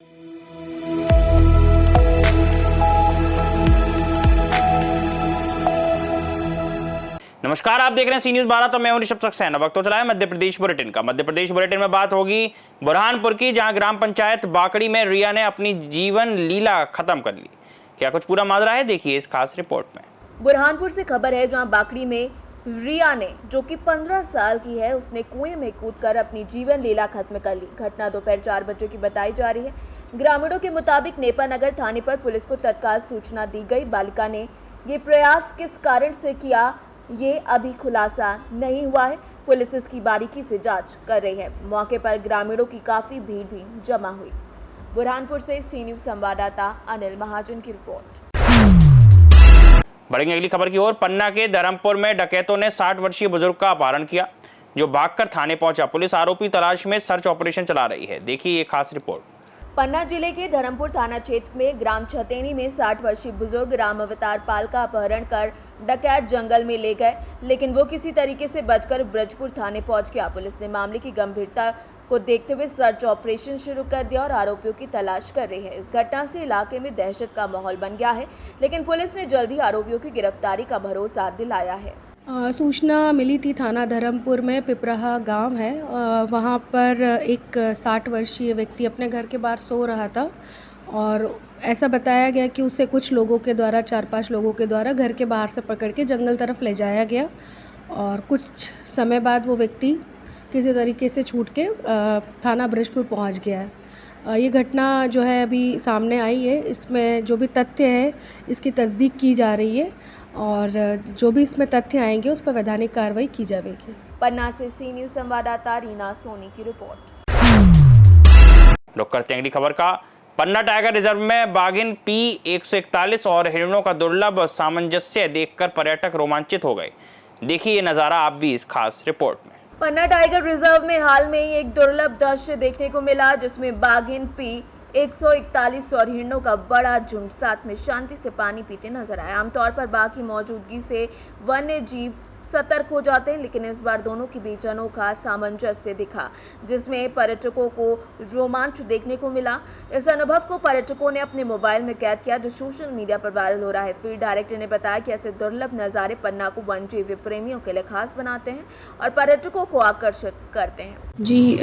नमस्कार, आप देख रहे हैं सी न्यूज 12। तो मैं हूं ऋषभ सक्सेना। वक्त तो चला है मध्य प्रदेश बुलेटिन का। मध्य प्रदेश बुलेटिन में बात होगी बुरहानपुर की, जहां ग्राम पंचायत बाकड़ी में रिया ने अपनी जीवन लीला खत्म कर ली। क्या कुछ पूरा माजरा है, देखिए इस खास रिपोर्ट में। बुरहानपुर से खबर है, जहां बाकड़ी में रिया ने, जो कि 15 साल की है, उसने कुएं में कूदकर अपनी जीवन लीला खत्म कर ली। घटना दोपहर 4 बजे की बताई जा रही है। ग्रामीणों के मुताबिक नेपानगर थाने पर पुलिस को तत्काल सूचना दी गई। बालिका ने ये प्रयास किस कारण से किया, ये अभी खुलासा नहीं हुआ है। पुलिस इसकी बारीकी से जांच कर रही है। मौके पर ग्रामीणों की काफी भीड़ भी जमा हुई। बुरहानपुर से सी न्यूज संवाददाता अनिल महाजन की रिपोर्ट। बढ़ेंगे अगली खबर की ओर। पन्ना के धर्मपुर में डकैतों ने 60 वर्षीय बुजुर्ग का अपहरण किया, जो भागकर थाने पहुंचा। पुलिस आरोपी तलाश में सर्च ऑपरेशन चला रही है। देखिए ये खास रिपोर्ट। पन्ना जिले के धर्मपुर थाना क्षेत्र में ग्राम छतेनी में 60 वर्षीय बुजुर्ग राम अवतार पाल का अपहरण कर डकैत जंगल में ले गए, लेकिन वो किसी तरीके से बचकर ब्रजपुर थाने पहुंच गया। पुलिस ने मामले की गंभीरता को देखते हुए सर्च ऑपरेशन शुरू कर दिया और आरोपियों की तलाश कर रही है। इस घटना से इलाके में दहशत का माहौल बन गया है, लेकिन पुलिस ने जल्द ही आरोपियों की गिरफ्तारी का भरोसा दिलाया है। सूचना मिली थी थाना धर्मपुर में पिपराहा गांव है। वहां पर एक 60 वर्षीय व्यक्ति अपने घर के बाहर सो रहा था और ऐसा बताया गया कि उसे कुछ लोगों के द्वारा 4-5 लोगों के द्वारा घर के बाहर से पकड़ के जंगल तरफ ले जाया गया और कुछ समय बाद वो व्यक्ति किसी तरीके से छूट के थाना ब्रजपुर पहुंच गया है। ये घटना जो है अभी सामने आई है। इसमें जो भी तथ्य है इसकी तस्दीक की जा रही है और जो भी इसमें तथ्य आएंगे उस पर वैधानिक कार्रवाई की जाएगी। पन्ना से सी न्यूज संवाददाता रीना सोनी की रिपोर्ट। रुक करते हैं अगली खबर का। पन्ना टाइगर रिजर्व में बाघिन P141 और हिरणों का दुर्लभ सामंजस्य देखकर पर्यटक रोमांचित हो गए। देखिए ये नज़ारा आप भी इस खास रिपोर्ट में। पन्ना टाइगर रिजर्व में हाल में ही एक दुर्लभ दृश्य देखने को मिला, जिसमें बाघिन P141 और हिरणों का बड़ा झुंड साथ में शांति से पानी पीते नजर आए। आमतौर पर बाघ की मौजूदगी से वन्य जीव सतर्क हो जाते हैं, लेकिन इस बार दोनों के बीच अनोखा सामंजस्य दिखा, जिसमें पर्यटकों को रोमांच देखने को मिला। इस अनुभव को पर्यटकों ने अपने मोबाइल में कैद किया, जो सोशल मीडिया पर वायरल हो रहा है। फील्ड डायरेक्टर ने बताया कि ऐसे दुर्लभ नज़ारे पन्ना को वन्यजीव प्रेमियों के लिए खास बनाते हैं और पर्यटकों को आकर्षित करते हैं। जी,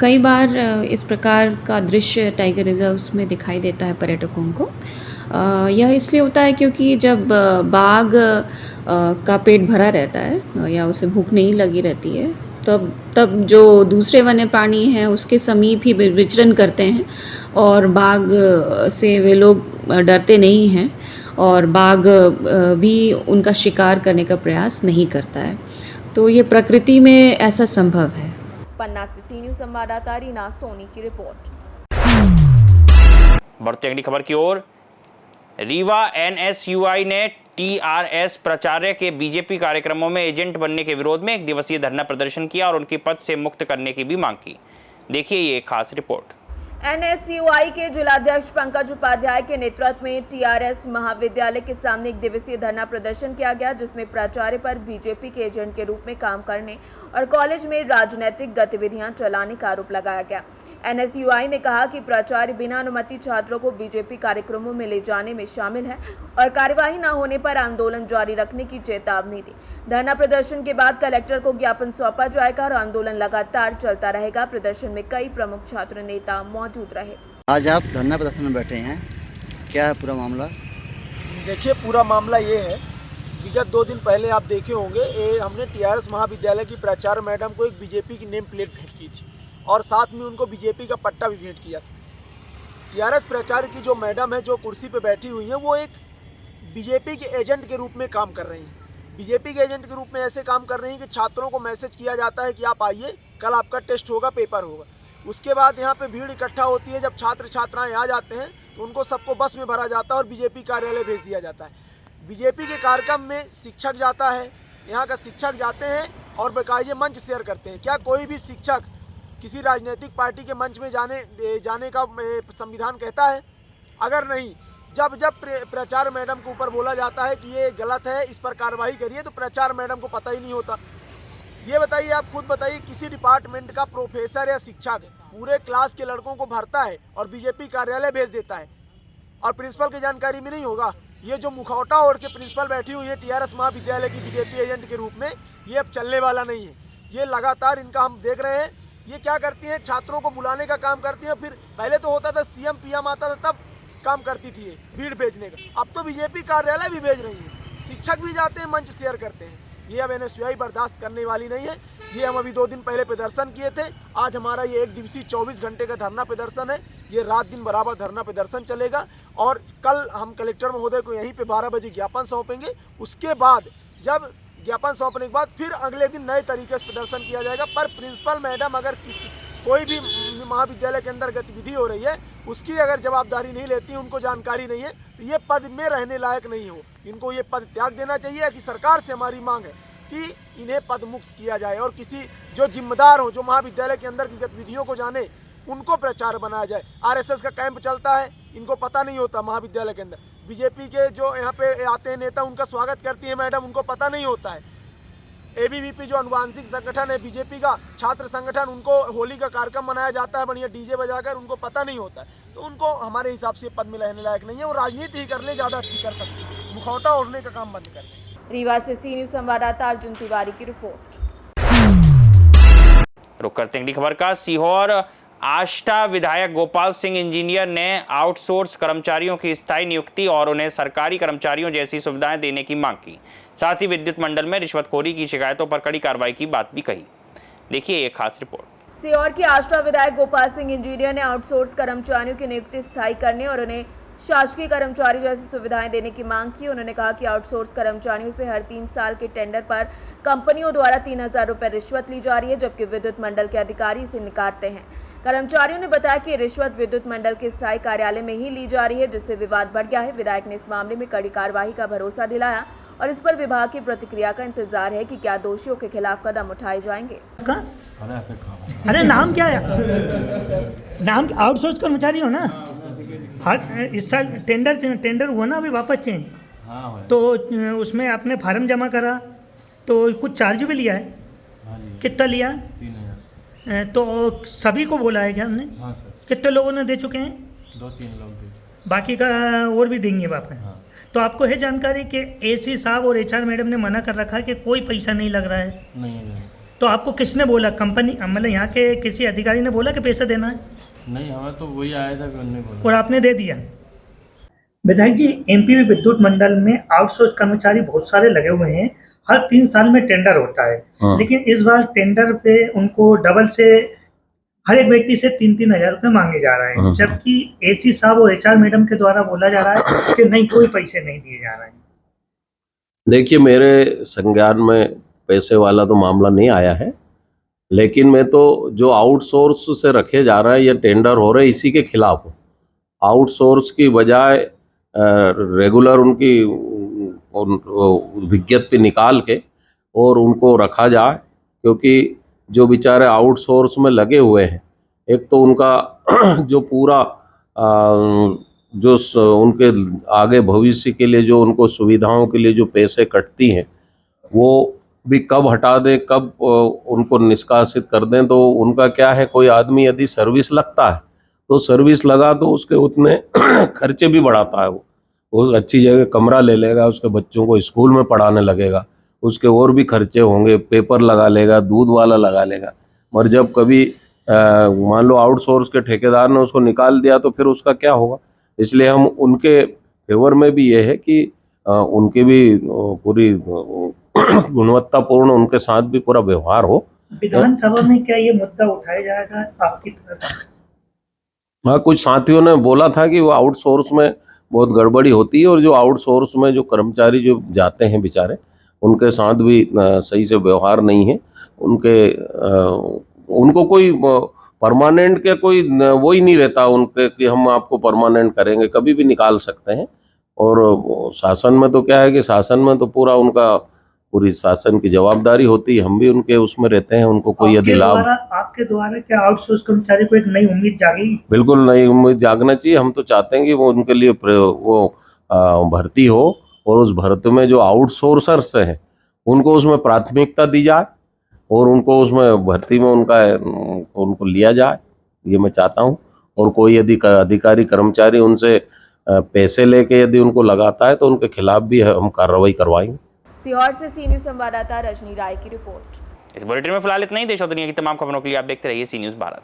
कई बार इस प्रकार का दृश्य टाइगर रिजर्व्स में दिखाई देता है पर्यटकों को। यह इसलिए होता है क्योंकि जब बाघ का पेट भरा रहता है या उसे भूख नहीं लगी रहती है, तब जो दूसरे वन्य प्राणी हैं उसके समीप ही विचरण करते हैं और बाघ से वे लोग डरते नहीं हैं और बाघ भी उनका शिकार करने का प्रयास नहीं करता है। तो ये प्रकृति में ऐसा संभव है। पन्ना से सी न्यूज संवाददाता रीना सोनी की रिपोर्ट। बढ़ते अगली खबर की ओर। रीवा NSUI ने TRS प्राचार्य के बीजेपी कार्यक्रमों में एजेंट बनने के विरोध में 1 दिवसीय धरना प्रदर्शन किया और उनके पद से मुक्त करने की भी मांग की। देखिए ये खास रिपोर्ट। NSUI के जिलाध्यक्ष पंकज उपाध्याय के नेतृत्व में TRS महाविद्यालय के सामने 1 दिवसीय धरना प्रदर्शन किया गया, जिसमें प्राचार्य पर बीजेपी के एजेंट के रूप में काम करने और कॉलेज में राजनीतिक गतिविधियां चलाने का आरोप लगाया गया। NSUI ने कहा कि प्राचार्य बिना अनुमति छात्रों को बीजेपी कार्यक्रमों में ले जाने में शामिल है और कार्यवाही न होने पर आंदोलन जारी रखने की चेतावनी दी। धरना प्रदर्शन के बाद कलेक्टर को ज्ञापन सौंपा जाएगा और आंदोलन लगातार चलता रहेगा। प्रदर्शन में कई प्रमुख छात्र नेता मौजूद रहे। आज आप धरना प्रदर्शन में बैठे हैं, क्या है पूरा मामला? देखिए, पूरा मामला ये है, विगत 2 दिन पहले आप देखे होंगे, हमने TRS महाविद्यालय की प्राचार्य मैडम को एक बीजेपी की नेम प्लेट भेंट की थी और साथ में उनको बीजेपी का पट्टा भी भेंट किया। TRS प्राचार्य की जो मैडम है, जो कुर्सी पे बैठी हुई हैं, वो एक बीजेपी के एजेंट के रूप में काम कर रही हैं। बीजेपी के एजेंट के रूप में ऐसे काम कर रही हैं कि छात्रों को मैसेज किया जाता है कि आप आइए, कल आपका टेस्ट होगा, पेपर होगा। उसके बाद यहाँ पे भीड़ इकट्ठा होती है। जब छात्र छात्राएँ आ जाते हैं तो उनको सबको बस में भरा जाता है और बीजेपी कार्यालय भेज दिया जाता है। बीजेपी के कार्यक्रम में शिक्षक जाता है, यहाँ का शिक्षक जाते हैं और बाकायदे मंच शेयर करते हैं। क्या कोई भी शिक्षक किसी राजनीतिक पार्टी के मंच में जाने का संविधान कहता है? अगर नहीं, जब प्राचार्य मैडम के ऊपर बोला जाता है कि ये गलत है, इस पर कार्रवाई करिए, तो प्राचार्य मैडम को पता ही नहीं होता। ये बताइए, आप खुद बताइए, किसी डिपार्टमेंट का प्रोफेसर या शिक्षक पूरे क्लास के लड़कों को भरता है और बीजेपी कार्यालय भेज देता है और प्रिंसिपल की जानकारी में नहीं होगा। ये जो मुखौटा ओढ़ के प्रिंसिपल बैठी हुई है टीआरएस महाविद्यालय की बीजेपी एजेंट के रूप में, ये अब चलने वाला नहीं है। ये लगातार इनका हम देख रहे हैं, ये क्या करती हैं, छात्रों को बुलाने का काम करती हैं। फिर पहले तो होता था सीएम पीएम आता था तब काम करती थी ये भीड़ भेजने का, अब तो बीजेपी कार्यालय भी भेज रही है, शिक्षक भी जाते हैं, मंच शेयर करते हैं। ये अब एनएसयूआई बर्दाश्त करने वाली नहीं है। ये हम अभी 2 दिन पहले प्रदर्शन किए थे, आज हमारा ये 1 दिवसीय 24 घंटे का धरना प्रदर्शन है। ये रात दिन बराबर धरना प्रदर्शन चलेगा और कल हम कलेक्टर महोदय को यहीं पे 12 बजे ज्ञापन सौंपेंगे। उसके बाद जब ज्ञापन सौंपने के बाद फिर अगले दिन नए तरीके से प्रदर्शन किया जाएगा। पर प्रिंसिपल मैडम अगर कोई भी महाविद्यालय के अंदर गतिविधि हो रही है, उसकी अगर जवाबदारी नहीं लेती, उनको जानकारी नहीं है, तो ये पद में रहने लायक नहीं हो। इनको ये पद त्याग देना चाहिए। कि सरकार से हमारी मांग है कि इन्हें पद मुक्त किया जाए और किसी जो जिम्मेदार हो, जो महाविद्यालय के अंदर की गतिविधियों को जाने, उनको प्रचार बनाया जाए। आरएसएस का कैंप चलता है, इनको पता नहीं होता महाविद्यालय के अंदर। बीजेपी के जो यहाँ पे आते हैं नेता, उनका स्वागत करती है मैडम, उनको पता नहीं होता है। एबीवीपी जो अनुवांशिक संगठन है बीजेपी का छात्र संगठन, उनको होली का कार्यक्रम मनाया जाता है बढ़िया डीजे बजाकर, उनको पता नहीं होता है। तो उनको हमारे हिसाब से पद में रहने लायक नहीं है। वो राजनीति ही कर ले, ज़्यादा अच्छी कर सकते हैं। मुखौटा ओढ़ने का काम बंद कर दें। रीवा से सी न्यूज़ संवाददाता अर्जुन तिवारी की रिपोर्ट। रुक करते हैं अगली खबर का। सीहोर आष्टा विधायक गोपाल सिंह इंजीनियर ने आउटसोर्स कर्मचारियों की स्थायी नियुक्ति और उन्हें सरकारी कर्मचारियों जैसी सुविधाएं देने की मांग की। साथ ही विद्युत मंडल में रिश्वतखोरी की शिकायतों पर कड़ी कार्रवाई की बात भी कही। देखिए एक खास रिपोर्ट। सीहोर की आष्टा विधायक गोपाल सिंह इंजीनियर ने आउटसोर्स कर्मचारियों की नियुक्ति स्थायी करने और उन्हें शासकीय कर्मचारी जैसी सुविधाएं देने की मांग की। उन्होंने कहा कि आउटसोर्स कर्मचारियों से हर 3 साल के टेंडर पर कंपनियों द्वारा 3000 रुपये रिश्वत ली जा रही है, जबकि विद्युत मंडल के अधिकारी इसे नकारते हैं। कर्मचारियों ने बताया कि रिश्वत विद्युत मंडल के स्थायी कार्यालय में ही ली जा रही है, जिससे विवाद बढ़ गया है। विधायक ने इस मामले में कड़ी कार्रवाई का भरोसा दिलाया और इस पर विभाग की प्रतिक्रिया का इंतजार है कि क्या दोषियों के खिलाफ कदम उठाए जाएंगे। अरे नाम क्या है? नाम आउटसोर्स कर्मचारी हो ना? हर इस साल टेंडर हुआ ना अभी वापस चेंज, तो उसमें आपने फार्म जमा करा तो कुछ चार्ज भी लिया है। कितना लिया? 3000। तो सभी को बोला है क्या हमने? हाँ सर। कितने लोगों ने दे चुके हैं? 2-3 लोग दे, बाकी का और भी देंगे वापस। हाँ। तो आपको है जानकारी कि एसी साहब और एचआर मैडम ने मना कर रखा है कि कोई पैसा नहीं लग रहा है। नहीं तो आपको किसने बोला? कंपनी मतलब यहाँ के किसी अधिकारी ने बोला कि पैसा देना है? नहीं, हमें तो वही आया था कि उन्होंने बोला और आपने दे दिया। विधायक जी, एमपी विद्युत मंडल में आउटसोर्स कर्मचारी बहुत सारे लगे हुए हैं, हर 3 साल में टेंडर होता है। लेकिन इस बार टेंडर पे उनको डबल से हर एक व्यक्ति से 3-3 हजार रुपये मांगे जा रहे हैं, जबकि एसी साहब और एचआर मैडम के द्वारा बोला जा रहा है कि नहीं, कोई पैसे नहीं दिए जा रहे हैं। देखिए, मेरे संज्ञान में पैसे वाला तो मामला नहीं आया है, लेकिन मैं तो जो आउटसोर्स से रखे जा रहा है या टेंडर हो रहे हैं, इसी के खिलाफ हूँ। आउटसोर्स की बजाय रेगुलर उनकी विज्ञप्ति निकाल के और उनको रखा जाए, क्योंकि जो बेचारे आउटसोर्स में लगे हुए हैं, एक तो उनका जो पूरा जो उनके आगे भविष्य के लिए जो उनको सुविधाओं के लिए जो पैसे कटती हैं, वो भी कब हटा दें, कब उनको निष्कासित कर दें। तो उनका क्या है, कोई आदमी यदि सर्विस लगता है तो सर्विस लगा तो उसके उतने खर्चे भी बढ़ाता है। वो अच्छी जगह कमरा ले लेगा, उसके बच्चों को स्कूल में पढ़ाने लगेगा, उसके और भी खर्चे होंगे, पेपर लगा लेगा, दूध वाला लगा लेगा। मगर जब कभी मान लो आउटसोर्स के ठेकेदार ने उसको निकाल दिया तो फिर उसका क्या होगा। इसलिए हम उनके फेवर में भी ये है कि उनकी भी पूरी गुणवत्तापूर्ण उनके साथ भी पूरा व्यवहार हो। विधानसभा में क्या ये मुद्दा उठाया जाएगा आपकी तरफ से? हाँ, कुछ साथियों ने बोला था कि वो आउटसोर्स में बहुत गड़बड़ी होती है और जो आउटसोर्स में जो कर्मचारी जो जाते हैं बेचारे, उनके साथ भी सही से व्यवहार नहीं है। उनको कोई परमानेंट के कोई वो ही नहीं रहता उनके कि हम आपको परमानेंट करेंगे, कभी भी निकाल सकते हैं। और शासन में तो क्या है कि शासन में तो पूरा उनका पूरी शासन की जवाबदारी होती है, हम भी उनके उसमें रहते हैं। उनको कोई यदि लाभ आपके द्वारा क्या आउटसोर्स कर्मचारी को एक नई उम्मीद जागी? बिल्कुल नई उम्मीद जागना चाहिए। हम तो चाहते हैं कि वो उनके लिए वो भर्ती हो और उस भर्ती में जो आउटसोर्सर्स हैं उनको उसमें प्राथमिकता दी जाए और उनको उसमें भर्ती में उनको लिया जाए। ये मैं चाहता हूँ। और कोई यदि अधिकारी कर्मचारी उनसे पैसे लेके यदि उनको लगाता है तो उनके खिलाफ भी हम कार्रवाई करवाएंगे। सीहोर से सी न्यूज संवाददाता रजनी राय की रिपोर्ट। इस बुलेटिन में फिलहाल इतना ही। देश और दुनिया की तमाम खबरों के लिए आप देखते रहिए सी न्यूज़ भारत।